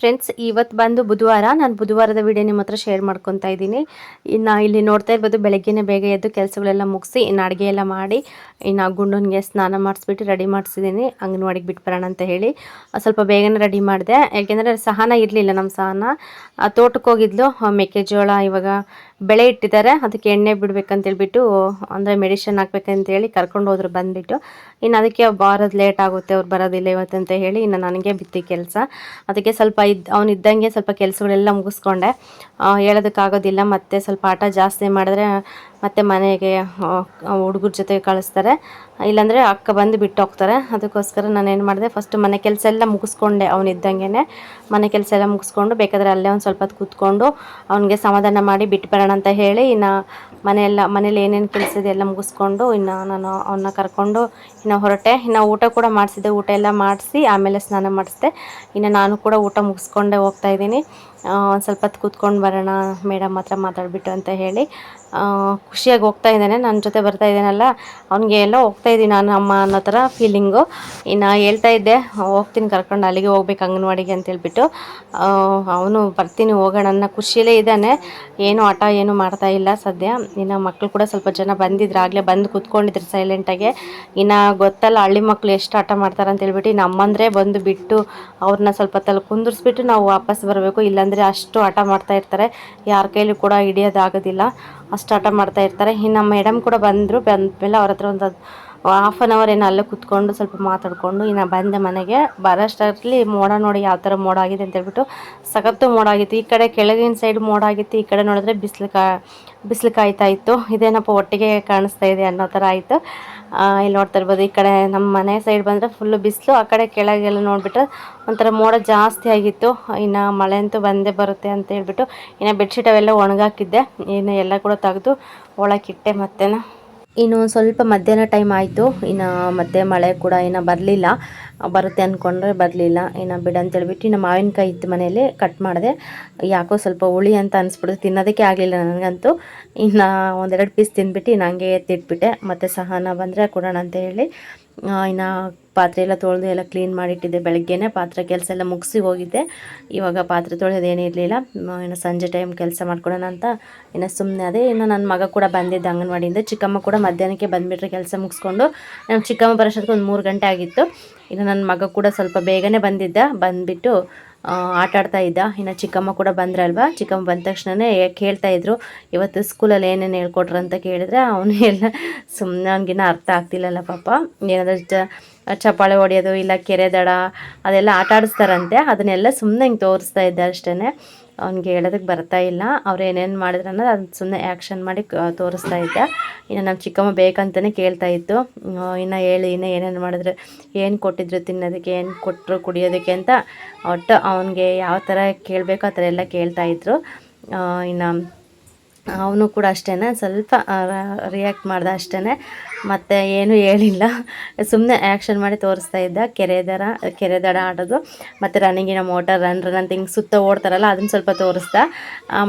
Friends, ಇವತ್ತು ಬಂದು ಬುಧವಾರ. ನಾನು ಬುಧವಾರದ ವಿಡಿಯೋ ನಿಮ್ಮ ಹತ್ರ ಶೇರ್ ಮಾಡ್ಕೊತಾ ಇದ್ದೀನಿ. ಇನ್ನು ಇಲ್ಲಿ ನೋಡ್ತಾ ಇರ್ಬೋದು, ಬೆಳಗ್ಗೆನೇ ಬೇಗ ಎದ್ದು ಕೆಲಸಗಳೆಲ್ಲ ಮುಗಿಸಿ ಇನ್ನು ಅಡುಗೆ ಎಲ್ಲ ಮಾಡಿ ಇನ್ನು ಗುಂಡನಿಗೆ ಸ್ನಾನ ಮಾಡಿಸ್ಬಿಟ್ಟು ರೆಡಿ ಮಾಡಿಸಿದ್ದೀನಿ. ಅಂಗನವಾಡಿಗೆ ಬಿಟ್ಬರೋಣ ಅಂತ ಹೇಳಿ ಸ್ವಲ್ಪ ಬೇಗನೆ ರೆಡಿ ಮಾಡಿದೆ. ಯಾಕೆಂದರೆ ಸಹನ ಇರಲಿಲ್ಲ. ನಮ್ಮ ಸಹನ ತೋಟಕ್ಕೆ ಹೋಗಿದ್ಲು. ಮೆಕ್ಕೆಜೋಳ ಇವಾಗ ಬೆಳೆ ಇಟ್ಟಿದ್ದಾರೆ, ಅದಕ್ಕೆ ಎಣ್ಣೆ ಬಿಡ್ಬೇಕಂತೇಳ್ಬಿಟ್ಟು, ಅಂದರೆ ಮೆಡಿಷನ್ ಹಾಕ್ಬೇಕಂತೇಳಿ ಕರ್ಕೊಂಡು ಹೋದ್ರು. ಬಂದುಬಿಟ್ಟು ಇನ್ನು ಅದಕ್ಕೆ ಬಾರೋದು ಲೇಟ್ ಆಗುತ್ತೆ, ಅವ್ರು ಬರೋದಿಲ್ಲ ಇವತ್ತು ಅಂತ ಹೇಳಿ ಇನ್ನು ನನಗೆ ಬಿತ್ತಿ ಕೆಲಸ. ಅದಕ್ಕೆ ಸ್ವಲ್ಪ ಅವನಿದ್ದಂಗೆ ಸ್ವಲ್ಪ ಕೆಲಸಗಳೆಲ್ಲ ಮುಗಿಸ್ಕೊಂಡೆ. ಹೇಳೋದಕ್ಕಾಗೋದಿಲ್ಲ, ಮತ್ತು ಸ್ವಲ್ಪ ಆಟ ಜಾಸ್ತಿ ಮಾಡಿದ್ರೆ ಮತ್ತು ಮನೆಗೆ ಹುಡುಗರ ಜೊತೆ ಕಳಿಸ್ತಾರೆ, ಇಲ್ಲಾಂದರೆ ಅಕ್ಕ ಬಂದು ಬಿಟ್ಟು ಹೋಗ್ತಾರೆ. ಅದಕ್ಕೋಸ್ಕರ ನಾನು ಏನು ಮಾಡಿದೆ, ಫಸ್ಟ್ ಮನೆ ಕೆಲಸ ಎಲ್ಲ ಮುಗಿಸ್ಕೊಂಡೆ. ಅವನಿದ್ದಂಗೆ ಮನೆ ಕೆಲಸ ಎಲ್ಲ ಮುಗಿಸ್ಕೊಂಡು ಬೇಕಾದರೆ ಅಲ್ಲೇ ಒಂದು ಸ್ವಲ್ಪ ಹೊತ್ತು ಕೂತ್ಕೊಂಡು ಅವನಿಗೆ ಸಮಾಧಾನ ಮಾಡಿ ಬಿಟ್ಟು ಬರೋಣ ಅಂತ ಹೇಳಿ ಇನ್ನು ಮನೇಲಿ ಏನೇನು ಕೆಲಸ ಇದೆ ಎಲ್ಲ ಮುಗಿಸ್ಕೊಂಡು ಇನ್ನು ನಾನು ಅವನ್ನ ಕರ್ಕೊಂಡು ಇನ್ನು ಹೊರಟೆ. ಇನ್ನು ಊಟ ಕೂಡ ಮಾಡಿಸಿದ್ದೆ. ಊಟ ಎಲ್ಲ ಮಾಡಿಸಿ ಆಮೇಲೆ ಸ್ನಾನ ಮಾಡಿಸಿದೆ. ಇನ್ನು ನಾನು ಕೂಡ ಊಟ ಮುಗಿಸ್ಕೊಂಡೇ ಹೋಗ್ತಾಯಿದ್ದೀನಿ. ಒಂದು ಸ್ವಲ್ಪ ಹೊತ್ತು ಕೂತ್ಕೊಂಡು ಬರೋಣ ಮೇಡಮ್ ಹತ್ರ ಮಾತಾಡಿಬಿಟ್ಟು ಅಂತ ಹೇಳಿ ಖುಷಿಯಾಗಿ ಹೋಗ್ತಾ ಇದ್ದಾನೆ. ನನ್ನ ಜೊತೆ ಬರ್ತಾ ಇದ್ದಾನಲ್ಲ, ಅವ್ನಿಗೆ ಎಲ್ಲ ಹೋಗ್ತಾಯಿದ್ದೀನಿ ನಾನು ಅಮ್ಮ ಅನ್ನೋ ಥರ ಫೀಲಿಂಗು. ಇನ್ನು ಹೇಳ್ತಾ ಇದ್ದೆ, ಹೋಗ್ತೀನಿ ಕರ್ಕೊಂಡು, ಅಲ್ಲಿಗೆ ಹೋಗ್ಬೇಕು ಅಂಗನವಾಡಿಗೆ ಅಂತೇಳ್ಬಿಟ್ಟು. ಅವನು ಬರ್ತೀನಿ ಹೋಗೋಣ ಅನ್ನೋ ಖುಷಿಯಲ್ಲೇ ಇದ್ದಾನೆ. ಏನು ಆಟ ಏನು ಮಾಡ್ತಾ ಇಲ್ಲ ಸದ್ಯ. ಇನ್ನು ಮಕ್ಕಳು ಕೂಡ ಸ್ವಲ್ಪ ಜನ ಬಂದಿದ್ರು, ಆಗಲೇ ಬಂದು ಕೂತ್ಕೊಂಡಿದ್ರು ಸೈಲೆಂಟಾಗೆ. ಇನ್ನು ಗೊತ್ತಲ್ಲ ಹಳ್ಳಿ ಮಕ್ಕಳು ಎಷ್ಟು ಆಟ ಮಾಡ್ತಾರೆ ಅಂತೇಳ್ಬಿಟ್ಟು, ಇನ್ನು ಅಮ್ಮಂದರೆ ಬಂದು ಬಿಟ್ಟು ಅವ್ರನ್ನ ಸ್ವಲ್ಪ ತಲೆ ಕುಂದಿರಿಸ್ಬಿಟ್ಟು ನಾವು ವಾಪಸ್ ಬರಬೇಕು. ಇಲ್ಲಾಂದರೆ ಅಷ್ಟು ಆಟ ಮಾಡ್ತಾ ಇರ್ತಾರೆ, ಯಾರ ಕೈಲೂ ಕೂಡ ಹಿಡಿಯೋದಾಗೋದಿಲ್ಲ, ಅಷ್ಟು ಆಟ ಮಾಡ್ತಾ ಇರ್ತಾರೆ. ಇನ್ನು ಮೇಡಮ್ ಕೂಡ ಬಂದಮೇಲೆ ಅವ್ರ ಹತ್ರ ಒಂದು ಹಾಫ್ ಆನ್ ಅವರ್ ಏನೋ ಅಲ್ಲೇ ಕೂತ್ಕೊಂಡು ಸ್ವಲ್ಪ ಮಾತಾಡಿಕೊಂಡು ಇನ್ನು ಬಂದೆ ಮನೆಗೆ. ಬರೋಷ್ಟರಲ್ಲಿ ಮೋಡ ನೋಡಿ ಯಾವ ಥರ ಮೋಡ ಆಗಿದೆ ಅಂತೇಳ್ಬಿಟ್ಟು, ಸಖತ್ತು ಮೋಡ ಆಗಿತ್ತು. ಈ ಕಡೆ ಕೆಳಗಿನ ಸೈಡ್ ಮೋಡ ಆಗಿತ್ತು, ಈ ಕಡೆ ನೋಡಿದ್ರೆ ಬಿಸಿಲು ಕಾಯ್ತಾ ಇತ್ತು. ಇದೇನಪ್ಪ ಒಟ್ಟಿಗೆ ಕಾಣಿಸ್ತಾ ಇದೆ ಅನ್ನೋ ಥರ ಆಯಿತು. ಇಲ್ಲಿ ನೋಡ್ತಾ ಇರ್ಬೋದು, ಈ ಕಡೆ ನಮ್ಮ ಮನೆ ಸೈಡ್ ಬಂದರೆ ಫುಲ್ಲು ಬಿಸಿಲು, ಆ ಕಡೆ ಕೆಳಗೆಲ್ಲ ನೋಡಿಬಿಟ್ರೆ ಒಂಥರ ಮೋಡ ಜಾಸ್ತಿ ಆಗಿತ್ತು. ಇನ್ನು ಮಳೆ ಅಂತೂ ಬಂದೇ ಬರುತ್ತೆ ಅಂತ ಹೇಳ್ಬಿಟ್ಟು ಇನ್ನು ಬೆಡ್ಶೀಟ್ ಅವೆಲ್ಲ ಒಣಗಾಕಿದ್ದೆ. ಇನ್ನು ಎಲ್ಲ ಕೂಡ ತೆಗೆದು ಒಳಗಿಟ್ಟೆ. ಮತ್ತೇನು ಇನ್ನು ಸ್ವಲ್ಪ ಮಧ್ಯಾಹ್ನ ಟೈಮ್ ಆಯಿತು. ಇನ್ನು ಮತ್ತೆ ಮಳೆ ಕೂಡ ಇನ್ನು ಬರಲಿಲ್ಲ. ಬರುತ್ತೆ ಅಂದ್ಕೊಂಡ್ರೆ ಬರಲಿಲ್ಲ. ಇನ್ನು ಬಿಡು ಅಂತೇಳ್ಬಿಟ್ಟು ಇನ್ನು ಮಾವಿನಕಾಯಿ ಇತ್ತು ಮನೇಲಿ, ಕಟ್ ಮಾಡಿದೆ. ಯಾಕೋ ಸ್ವಲ್ಪ ಹುಳಿ ಅಂತ ಅನಿಸ್ಬಿಡ್ತು, ತಿನ್ನೋದಕ್ಕೆ ಆಗಲಿಲ್ಲ ನನಗಂತೂ. ಇನ್ನು ಒಂದೆರಡು ಪೀಸ್ ತಿಂದ್ಬಿಟ್ಟು ಇನ್ನು ಹಂಗೆ ಎತ್ತಿಟ್ಬಿಟ್ಟೆ. ಮತ್ತು ಸಹನ ಬಂದರೆ ಕೊಡೋಣ ಅಂತ ಹೇಳಿ ಇನ್ನು ಪಾತ್ರೆ ಎಲ್ಲ ತೊಳೆದು ಎಲ್ಲ ಕ್ಲೀನ್ ಮಾಡಿಟ್ಟಿದ್ದೆ. ಬೆಳಗ್ಗೆನೇ ಪಾತ್ರೆ ಕೆಲಸ ಎಲ್ಲ ಮುಗಿಸಿ ಹೋಗಿದ್ದೆ. ಇವಾಗ ಪಾತ್ರೆ ತೊಳೆಯೋದೇನೂ ಇರಲಿಲ್ಲ. ಇನ್ನು ಸಂಜೆ ಟೈಮ್ ಕೆಲಸ ಮಾಡ್ಕೊಡೋಣ ಅಂತ ಇನ್ನು ಸುಮ್ಮನೆ ಅದೇ. ಇನ್ನು ನನ್ನ ಮಗ ಕೂಡ ಬಂದಿದ್ದ ಅಂಗನವಾಡಿಯಿಂದ. ಚಿಕ್ಕಮ್ಮ ಕೂಡ ಮಧ್ಯಾಹ್ನಕ್ಕೆ ಬಂದುಬಿಟ್ರೆ ಕೆಲಸ ಮುಗಿಸ್ಕೊಂಡು. ನಮ್ಮ ಚಿಕ್ಕಮ್ಮ ಬರೋಷ್ಟೊತ್ತಿಗೆ ಒಂದು 3 ಗಂಟೆ ಆಗಿತ್ತು. ಇನ್ನು ನನ್ನ ಮಗ ಕೂಡ ಸ್ವಲ್ಪ ಬೇಗನೆ ಬಂದುಬಿಟ್ಟು ಆಟ ಆಡ್ತಾ ಇದ್ದ. ಇನ್ನು ಚಿಕ್ಕಮ್ಮ ಕೂಡ ಬಂದ್ರಲ್ವ, ಚಿಕ್ಕಮ್ಮ ಬಂದ ತಕ್ಷಣವೇ ಕೇಳ್ತಾಯಿದ್ರು ಇವತ್ತು ಸ್ಕೂಲಲ್ಲಿ ಏನೇನು ಹೇಳ್ಕೊಟ್ರು ಅಂತ ಕೇಳಿದ್ರೆ, ಅವನು ಎಲ್ಲ ಸುಮ್ಮನೆ ಅವ್ನಿಗಿನ್ನ ಅರ್ಥ ಆಗ್ತಿಲ್ಲಲ್ಲ ಪಾಪ. ಏನಾದರೂ ಚಪ್ಪಾಳೆ ಹೊಡೆಯೋದು ಇಲ್ಲ ಕೆರೆ ದಡ ಅದೆಲ್ಲ ಆಟ ಆಡಿಸ್ತಾರಂತೆ, ಅದನ್ನೆಲ್ಲ ಸುಮ್ಮನೆ ಹಿಂಗೆ ತೋರಿಸ್ತಾ ಇದ್ದೆ ಅಷ್ಟೇ. ಅವ್ನಿಗೆ ಹೇಳೋದಕ್ಕೆ ಬರ್ತಾ ಇಲ್ಲ. ಅವ್ರು ಏನೇನು ಮಾಡಿದ್ರು ಅನ್ನೋದು ಅದನ್ನ ಸುಮ್ಮನೆ ಆ್ಯಕ್ಷನ್ ಮಾಡಿ ತೋರಿಸ್ತಾ ಇದ್ದೆ. ಇನ್ನು ನಮ್ಮ ಚಿಕ್ಕಮ್ಮ ಬೇಕಂತಲೇ ಕೇಳ್ತಾಯಿತ್ತು, ಇನ್ನು ಹೇಳಿ ಇನ್ನು ಏನೇನು ಮಾಡಿದ್ರು, ಏನು ಕೊಟ್ಟಿದ್ರು ತಿನ್ನೋದಕ್ಕೆ, ಏನು ಕೊಟ್ಟರು ಕುಡಿಯೋದಕ್ಕೆ ಅಂತ. ಒಟ್ಟು ಅವನಿಗೆ ಯಾವ ಥರ ಕೇಳಬೇಕು ಆ ಥರ ಎಲ್ಲ ಕೇಳ್ತಾಯಿದ್ರು. ಇನ್ನು ಅವನು ಕೂಡ ಅಷ್ಟೇ ಸ್ವಲ್ಪ ರಿಯಾಕ್ಟ್ ಮಾಡ್ದೆ ಅಷ್ಟೇ, ಮತ್ತು ಏನೂ ಹೇಳಿಲ್ಲ, ಸುಮ್ಮನೆ ಆ್ಯಕ್ಷನ್ ಮಾಡಿ ತೋರಿಸ್ತಾ ಇದ್ದ. ಕೆರೆ ದಡ ಆಡೋದು, ಮತ್ತು ರನ್ನಿಂಗಿನ ಮೋಟರ್ ರನ್ ಅಂತ ಹಿಂಗೆ ಸುತ್ತ ಓಡ್ತಾರಲ್ಲ ಅದನ್ನು ಸ್ವಲ್ಪ ತೋರಿಸ್ದ.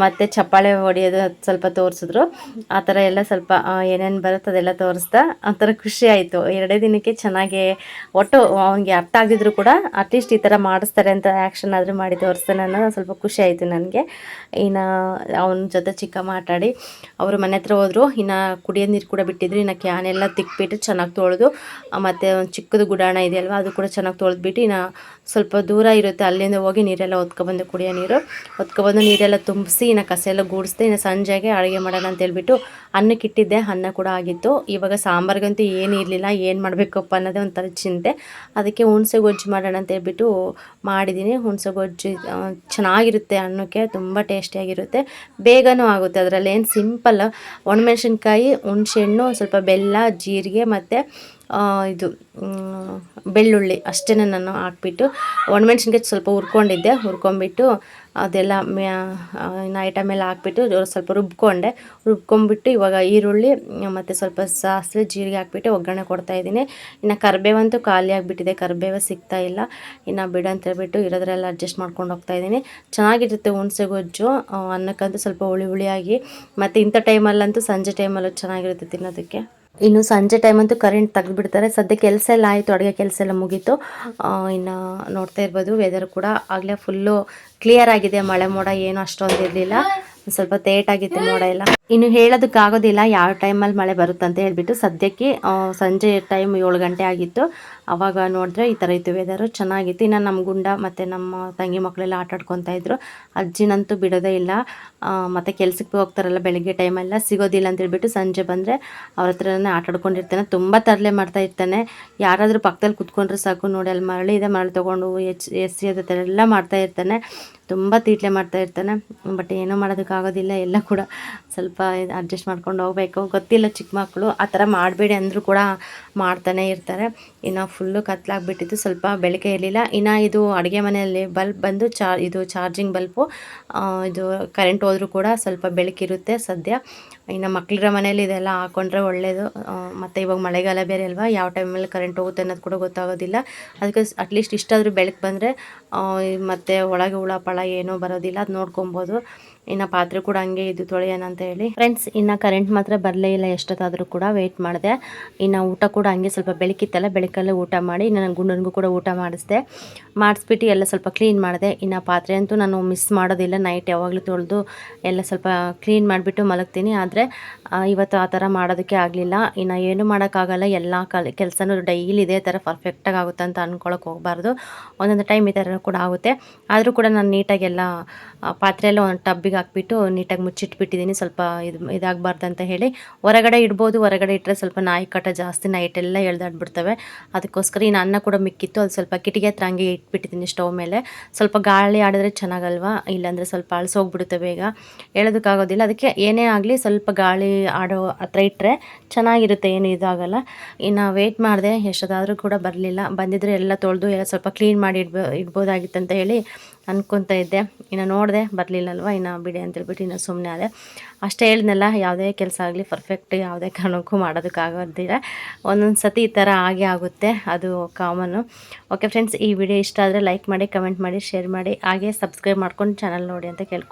ಮತ್ತು ಚಪ್ಪಾಳೆ ಹೊಡೆಯೋದು ಸ್ವಲ್ಪ ತೋರಿಸಿದ್ರು. ಆ ಥರ ಎಲ್ಲ ಸ್ವಲ್ಪ ಏನೇನು ಬರುತ್ತೆ ಅದೆಲ್ಲ ತೋರಿಸ್ದ. ಒಂಥರ ಖುಷಿ ಆಯಿತು. 2 ದಿನಕ್ಕೆ ಚೆನ್ನಾಗಿ ಒಟ್ಟು ಅವನಿಗೆ ಅರ್ಥ ಆಗಿದ್ರು ಕೂಡ ಅಟ್ಲೀಸ್ಟ್ ಈ ಥರ ಮಾಡಿಸ್ತಾರೆ ಅಂತ ಆ್ಯಕ್ಷನ್ ಆದರೂ ಮಾಡಿ ತೋರಿಸ್ತಾನೆ ಅನ್ನೋದು ಸ್ವಲ್ಪ ಖುಷಿ ಆಯಿತು ನನಗೆ. ಇನ್ನು ಅವನ ಜೊತೆ ಚಿಕ್ಕಮ್ಮ ಆಟಾಡಿ ಅವರು ಮನೆ ಹತ್ರ ಹೋದರು. ಇನ್ನು ಕುಡಿಯೋ ನೀರು ಕೂಡ ಬಿಟ್ಟಿದ್ರು. ಇನ್ನು ಕ್ಯಾನೆಲ್ಲ ತಿಕ್ಬಿಟ್ಟು ಚೆನ್ನಾಗಿ ತೊಳೆದು, ಮತ್ತು ಒಂದು ಚಿಕ್ಕದು ಗುಡಾಣ ಇದೆಯಲ್ವ ಅದು ಕೂಡ ಚೆನ್ನಾಗಿ ತೊಳೆದ್ಬಿಟ್ಟು ಇನ್ನು ಸ್ವಲ್ಪ ದೂರ ಇರುತ್ತೆ, ಅಲ್ಲಿಂದ ಹೋಗಿ ನೀರೆಲ್ಲ ಹೊತ್ಕೊಬಂದು ಕುಡಿಯೋ ನೀರು ಹೊತ್ಕೊಬಂದು ನೀರೆಲ್ಲ ತುಂಬಿಸಿ ಇನ್ನು ಕಸ ಎಲ್ಲ ಗೂಡಿಸ್ದೆ. ಇನ್ನು ಸಂಜೆಗೆ ಅಡುಗೆ ಮಾಡೋಣ ಅಂತೇಳ್ಬಿಟ್ಟು ಅನ್ನಕ್ಕಿಟ್ಟಿದ್ದೆ. ಅನ್ನ ಕೂಡ ಆಗಿತ್ತು. ಇವಾಗ ಸಾಂಬಾರಿಗಂತೂ ಏನೂ ಇರಲಿಲ್ಲ, ಏನು ಮಾಡಬೇಕಪ್ಪ ಅನ್ನೋದೇ ಒಂಥರ ಚಿಂತೆ. ಅದಕ್ಕೆ ಹುಣಸೆ ಗೊಜ್ಜು ಮಾಡೋಣ ಅಂತೇಳ್ಬಿಟ್ಟು ಮಾಡಿದ್ದೀನಿ. ಹುಣಸೆ ಗೊಜ್ಜು ಚೆನ್ನಾಗಿರುತ್ತೆ, ಅನ್ನಕ್ಕೆ ತುಂಬ ಟೇಸ್ಟಿಯಾಗಿರುತ್ತೆ, ಬೇಗನೂ ಆಗುತ್ತೆ. ಅದರಲ್ಲಿ ಏನು ಸಿಂಪಲ್, ಒಣಮೆಣ್ಸಿನ್ಕಾಯಿ, ಹುಣಸೆಹಣ್ಣು, ಸ್ವಲ್ಪ ಬೆಲ್ಲ, ಜೀರಿಗೆ ಮತ್ತು ಇದು ಬೆಳ್ಳುಳ್ಳಿ ಅಷ್ಟೇ ನಾನು ಹಾಕ್ಬಿಟ್ಟು ಒಣಮೆಣ್ಸಿನ್ಕಾಯಿ ಸ್ವಲ್ಪ ಹುರ್ಕೊಂಬಿಟ್ಟು ಅದೆಲ್ಲ ಇನ್ನು ಐಟಮ್ ಎಲ್ಲ ಹಾಕ್ಬಿಟ್ಟು ಸ್ವಲ್ಪ ರುಬ್ಕೊಂಬಿಟ್ಟು ಇವಾಗ ಈರುಳ್ಳಿ ಮತ್ತು ಸ್ವಲ್ಪ ಸಾಸಿವೆ ಜೀರಿಗೆ ಹಾಕ್ಬಿಟ್ಟು ಒಗ್ಗರಣೆ ಕೊಡ್ತಾಯಿದ್ದೀನಿ. ಇನ್ನು ಕರಿಬೇವಂತೂ ಖಾಲಿ ಆಗಿಬಿಟ್ಟಿದೆ, ಕರಿಬೇವು ಸಿಗ್ತಾ ಇಲ್ಲ. ಇನ್ನು ಬಿಡು ಅಂತ ಹೇಳ್ಬಿಟ್ಟು ಇರೋದ್ರೆಲ್ಲ ಅಡ್ಜಸ್ಟ್ ಮಾಡ್ಕೊಂಡು ಹೋಗ್ತಾಯಿದ್ದೀನಿ. ಚೆನ್ನಾಗಿರುತ್ತೆ ಹುಣಸೆ ಗೊಜ್ಜು, ಅನ್ನಕ್ಕಂತೂ ಸ್ವಲ್ಪ ಹುಳಿಯಾಗಿ. ಮತ್ತು ಇಂಥ ಟೈಮಲ್ಲಂತೂ ಸಂಜೆ ಟೈಮಲ್ಲೂ ಚೆನ್ನಾಗಿರುತ್ತೆ ತಿನ್ನೋದಕ್ಕೆ. ಇನ್ನು ಸಂಜೆ ಟೈಮ್ ಅಂತೂ ಕರೆಂಟ್ ತೆಗೆದುಬಿಡ್ತಾರೆ. ಸದ್ಯ ಕೆಲಸ ಎಲ್ಲ ಆಯಿತು, ಅಡುಗೆ ಕೆಲಸ ಎಲ್ಲ ಮುಗೀತು. ಇನ್ನು ನೋಡ್ತಾ ಇರ್ಬೋದು ವೆದರ್ ಕೂಡ ಆಗಲೇ ಫುಲ್ಲು ಕ್ಲಿಯರ್ ಆಗಿದೆ. ಮಳೆ ಮೋಡ ಏನು ಅಷ್ಟೊಂದು ಇರಲಿಲ್ಲ, ಸ್ವಲ್ಪ ತೇಟಾಗಿತ್ತು ಮೋಡ ಎಲ್ಲ. ಇನ್ನು ಹೇಳೋದಕ್ಕಾಗೋದಿಲ್ಲ ಯಾವ ಟೈಮಲ್ಲಿ ಮಳೆ ಬರುತ್ತಂತ ಹೇಳ್ಬಿಟ್ಟು. ಸದ್ಯಕ್ಕೆ ಸಂಜೆ ಟೈಮ್ 7 ಗಂಟೆ ಆಗಿತ್ತು. ಆವಾಗ ನೋಡಿದ್ರೆ ಈ ಥರ ಇತ್ತು ವೆದರು, ಚೆನ್ನಾಗಿತ್ತು. ಇನ್ನು ನಮ್ಮ ಗುಂಡ ಮತ್ತು ನಮ್ಮ ತಂಗಿ ಮಕ್ಕಳೆಲ್ಲ ಆಟ ಆಡ್ಕೊತಾ ಇದ್ರು. ಅಜ್ಜಿನಂತೂ ಬಿಡೋದೇ ಇಲ್ಲ. ಮತ್ತು ಕೆಲ್ಸಕ್ಕೆ ಹೋಗ್ತಾರಲ್ಲ ಬೆಳಗ್ಗೆ ಟೈಮೆಲ್ಲ ಸಿಗೋದಿಲ್ಲ ಅಂತ ಹೇಳ್ಬಿಟ್ಟು ಸಂಜೆ ಬಂದರೆ ಅವ್ರ ಹತ್ರನೇ ಆಟ ಆಡ್ಕೊಂಡಿರ್ತಾನೆ. ತುಂಬ ತರಲೆ ಮಾಡ್ತಾ ಇರ್ತಾನೆ. ಯಾರಾದರೂ ಪಕ್ಕದಲ್ಲಿ ಕುತ್ಕೊಂಡ್ರೆ ಸಾಕು, ನೋಡಿ ಅಲ್ಲಿ ಮರಳಿ ಇದೆ, ಮರಳು ತೊಗೊಂಡು ಎಸ್ರಿಯೋದು ಥರ ಎಲ್ಲ ಮಾಡ್ತಾ ಇರ್ತಾನೆ. ತುಂಬ ತೀಟ್ಲೆ ಮಾಡ್ತಾ ಇರ್ತಾನೆ. ಬಟ್ ಏನೂ ಮಾಡೋದಕ್ಕಾಗೋದಿಲ್ಲ, ಎಲ್ಲ ಕೂಡ ಸ್ವಲ್ಪ ಅಡ್ಜಸ್ಟ್ ಮಾಡ್ಕೊಂಡು ಹೋಗಬೇಕು. ಗೊತ್ತಿಲ್ಲ, ಚಿಕ್ಕ ಮಕ್ಕಳು ಆ ಥರ ಮಾಡಬೇಡಿ ಅಂದರೂ ಕೂಡ ಮಾಡ್ತಾನೆ ಇರ್ತಾರೆ. ಇನ್ನು ಫುಲ್ಲು ಕತ್ಲಾಗಿಬಿಟ್ಟಿತ್ತು, ಸ್ವಲ್ಪ ಬೆಳಕೆ ಇರಲಿಲ್ಲ. ಇನ್ನು ಇದು ಅಡುಗೆ ಮನೆಯಲ್ಲಿ ಬಲ್ಬ್ ಬಂದು ಇದು ಚಾರ್ಜಿಂಗ್ ಬಲ್ಬು. ಇದು ಕರೆಂಟ್ ಹೋದರೂ ಕೂಡ ಸ್ವಲ್ಪ ಬೆಳಕಿರುತ್ತೆ ಸದ್ಯ. ಇನ್ನು ಮಕ್ಕಳಿರೋ ಮನೇಲಿ ಇದೆಲ್ಲ ಹಾಕ್ಕೊಂಡ್ರೆ ಒಳ್ಳೆಯದು. ಮತ್ತು ಇವಾಗ ಮಳೆಗಾಲ ಬೇರೆ ಅಲ್ವಾ, ಯಾವ ಟೈಮಲ್ಲಿ ಕರೆಂಟ್ ಹೋಗುತ್ತೆ ಅನ್ನೋದು ಕೂಡ ಗೊತ್ತಾಗೋದಿಲ್ಲ. ಅದಕ್ಕೆ ಅಟ್ಲೀಸ್ಟ್ ಇಷ್ಟಾದರೂ ಬೆಳಕು ಬಂದರೆ ಮತ್ತು ಒಳಗೆ ಹುಳ ಪಳ ಏನೂ ಬರೋದಿಲ್ಲ, ಅದು ನೋಡ್ಕೊಬೋದು. ಇನ್ನು ಪಾತ್ರೆ ಕೂಡ ಹಂಗೆ ಇದು ತೊಳೆಯೋಣ ಅಂತ ಹೇಳಿ. ಫ್ರೆಂಡ್ಸ್, ಇನ್ನು ಕರೆಂಟ್ ಮಾತ್ರ ಬರಲೇ ಇಲ್ಲ. ಎಷ್ಟೊತ್ತಾದರೂ ಕೂಡ ವೆಯ್ಟ್ ಮಾಡಿದೆ. ಇನ್ನು ಊಟ ಕೂಡ ಹಂಗೆ ಸ್ವಲ್ಪ ಬೆಳಕಿತ್ತಲ್ಲ, ಬೆಳಕಲ್ಲೇ ಊಟ ಮಾಡಿ ಇನ್ನು ನನ್ನ ಗುಂಡನಿಗೂ ಕೂಡ ಊಟ ಮಾಡಿಸ್ಬಿಟ್ಟು ಎಲ್ಲ ಸ್ವಲ್ಪ ಕ್ಲೀನ್ ಮಾಡಿದೆ. ಇನ್ನು ಪಾತ್ರೆ ಅಂತೂ ನಾನು ಮಿಸ್ ಮಾಡೋದಿಲ್ಲ. ನೈಟ್ ಯಾವಾಗಲೂ ತೊಳೆದು ಎಲ್ಲ ಸ್ವಲ್ಪ ಕ್ಲೀನ್ ಮಾಡಿಬಿಟ್ಟು ಮಲಗ್ತೀನಿ. ಆದರೆ ಇವತ್ತು ಆ ಥರ ಮಾಡೋದಕ್ಕೆ ಆಗಲಿಲ್ಲ. ಇನ್ನು ಏನು ಮಾಡೋಕ್ಕಾಗಲ್ಲ, ಎಲ್ಲ ಕೆಲಸನೂ ಡೈಲಿ ಇದೇ ಥರ ಪರ್ಫೆಕ್ಟಾಗಿ ಆಗುತ್ತೆ ಅಂತ ಅಂದ್ಕೊಳಕ್ಕೆ ಹೋಗಬಾರ್ದು. ಒಂದೊಂದು ಟೈಮ್ ಈ ಥರ ಕೂಡ ಆಗುತ್ತೆ. ಆದರೂ ಕೂಡ ನಾನು ನೀಟಾಗೆಲ್ಲ ಪಾತ್ರೆಯೆಲ್ಲ ಒಂದು ಟಬ್ಬಿಗೆ ಹಾಕ್ಬಿಟ್ಟು ನೀಟಾಗಿ ಮುಚ್ಚಿಟ್ಬಿಟ್ಟಿದ್ದೀನಿ, ಸ್ವಲ್ಪ ಇದಾಗಬಾರ್ದು ಅಂತ ಹೇಳಿ. ಹೊರಗಡೆ ಇಡ್ಬೋದು, ಹೊರಗಡೆ ಇಟ್ಟರೆ ಸ್ವಲ್ಪ ನಾಯಿ ಕಾಟ ಜಾಸ್ತಿ, ನೈಟೆಲ್ಲ ಎಳ್ದಾಡ್ಬಿಡ್ತವೆ. ಅದಕ್ಕೋಸ್ಕರ ಇನ್ನು ಅನ್ನ ಕೂಡ ಮಿಕ್ಕಿತ್ತು, ಅದು ಸ್ವಲ್ಪ ಕಿಟಿಗೆ ಹತ್ರ ಹಂಗೆ ಇಟ್ಬಿಟ್ಟಿದ್ದೀನಿ ಸ್ಟವ್ ಮೇಲೆ. ಸ್ವಲ್ಪ ಗಾಳಿ ಆಡಿದ್ರೆ ಚೆನ್ನಾಗಲ್ವಾ, ಇಲ್ಲಾಂದರೆ ಸ್ವಲ್ಪ ಅಳಿಸೋಗ್ಬಿಡುತ್ತೆ ಬೇಗ, ಹೇಳೋದಕ್ಕಾಗೋದಿಲ್ಲ. ಅದಕ್ಕೆ ಏನೇ ಆಗಲಿ ಸ್ವಲ್ಪ ಗಾಳಿ ಆಡೋ ಹತ್ರ ಇಟ್ಟರೆ ಚೆನ್ನಾಗಿರುತ್ತೆ, ಏನು ಇದಾಗಲ್ಲ. ಇನ್ನು ವೆಯ್ಟ್ ಮಾಡಿದೆ, ಎಷ್ಟೊತ್ತಾದರೂ ಕೂಡ ಬರಲಿಲ್ಲ. ಬಂದಿದ್ದರೆ ಎಲ್ಲ ತೊಳೆದು ಎಲ್ಲ ಸ್ವಲ್ಪ ಕ್ಲೀನ್ ಮಾಡಿ ಇಡ್ಬೋದಾಗಿತ್ತು ಅಂತ ಹೇಳಿ ಅನ್ಕೊತಾ ಇದ್ದೆ. ಇನ್ನು ನೋಡಿದೆ ಬರಲಿಲ್ಲಲ್ವ, ಇನ್ನು ಬಿಡಿ ಅಂತೇಳ್ಬಿಟ್ಟು ಇನ್ನು ಸುಮ್ಮನೆ ಆದೆ. ಅಷ್ಟೇ ಹೇಳಿದ್ನಲ್ಲ, ಯಾವುದೇ ಕೆಲಸ ಆಗಲಿ ಪರ್ಫೆಕ್ಟ್ ಯಾವುದೇ ಕಾರಣಕ್ಕೂ ಮಾಡೋದಕ್ಕಾಗೋದಿಲ್ಲ. ಒಂದೊಂದು ಸತಿ ಈ ಥರ ಆಗೇ ಆಗುತ್ತೆ, ಅದು ಕಾಮನ್ನು. ಓಕೆ ಫ್ರೆಂಡ್ಸ್, ಈ ವಿಡಿಯೋ ಇಷ್ಟ ಆದರೆ ಲೈಕ್ ಮಾಡಿ, ಕಮೆಂಟ್ ಮಾಡಿ, ಶೇರ್ ಮಾಡಿ, ಹಾಗೆ ಸಬ್ಸ್ಕ್ರೈಬ್ ಮಾಡ್ಕೊಂಡು ಚಾನಲ್ ನೋಡಿ ಅಂತ ಕೇಳ್ಕೊಂಡು